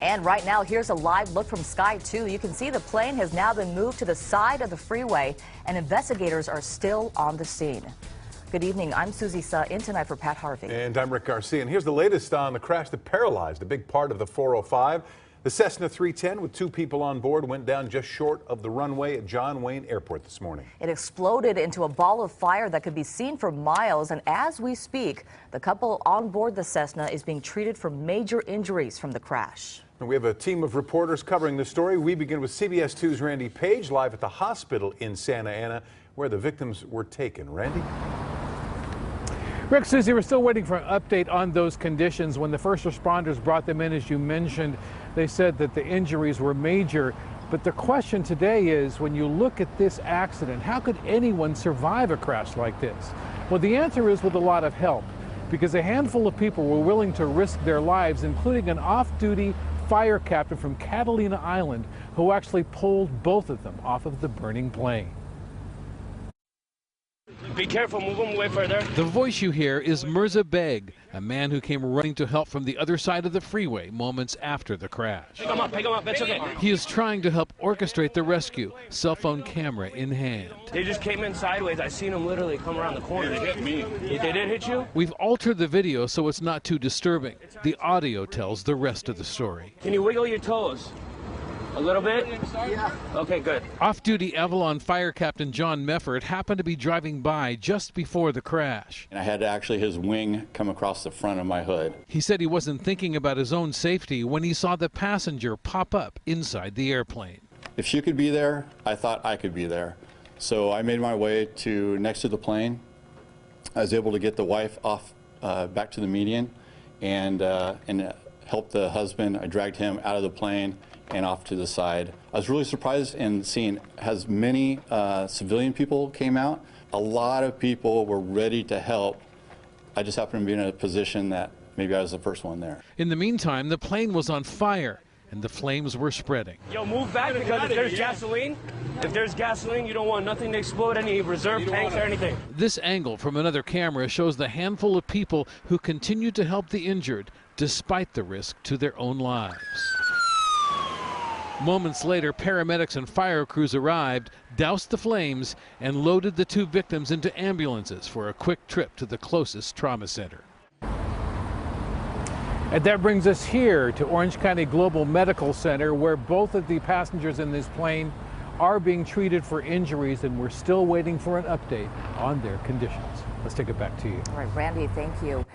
And right now, here's a live look from Sky 2. You can see the plane has now been moved to the side of the freeway, and investigators are still on the scene. Good evening. I'm Susie Suh, in tonight for Pat Harvey. And I'm Rick Garcia. And here's the latest on the crash that paralyzed a big part of the 405. The Cessna 310 with 2 people on board went down just short of the runway at John Wayne Airport this morning. It exploded into a ball of fire that could be seen for miles. And as we speak, the couple on board the Cessna is being treated for major injuries from the crash. We have a team of reporters covering the story. We begin with CBS 2's Randy Page live at the hospital in Santa Ana where the victims were taken. Randy? Rick, Susie, we're still waiting for an update on those conditions. When the first responders brought them in, as you mentioned, they said that the injuries were major. But the question today is, when you look at this accident, how could anyone survive a crash like this? Well, the answer is with a lot of help, because a handful of people were willing to risk their lives, including an off-duty fire captain from Catalina Island, who actually pulled both of them off of the burning plane. Be careful, move them away further. The voice you hear is Mirza Beg, a man who came running to help from the other side of the freeway moments after the crash. Pick him up, it's okay. He is trying to help orchestrate the rescue, cell phone camera in hand. They just came in sideways. I seen them literally come around the corner. They hit me. They did hit you? We've altered the video so it's not too disturbing. The audio tells the rest of the story. Can you wiggle your toes? A little bit? Yeah. Okay, good. Off-duty Avalon Fire Captain John Mefford happened to be driving by just before the crash. And I had actually his wing come across the front of my hood. He said he wasn't thinking about his own safety when he saw the passenger pop up inside the airplane. If she could be there, I thought I could be there. So I made my way to next to the plane. I was able to get the wife off back to the median and help the husband. I dragged him out of the plane and off to the side. I was really surprised in seeing as many civilian people came out. A lot of people were ready to help. I just happened to be in a position that maybe I was the first one there. In the meantime, the plane was on fire and the flames were spreading. Yo, move back, because if there's gasoline, you don't want nothing to explode, any reserve tanks or anything. This angle from another camera shows the handful of people who continue to help the injured despite the risk to their own lives. Moments later, paramedics and fire crews arrived, doused the flames, and loaded the 2 victims into ambulances for a quick trip to the closest trauma center. And that brings us here to Orange County Global Medical Center, where both of the passengers in this plane are being treated for injuries, and we're still waiting for an update on their conditions. Let's take it back to you. All right, Randy, thank you.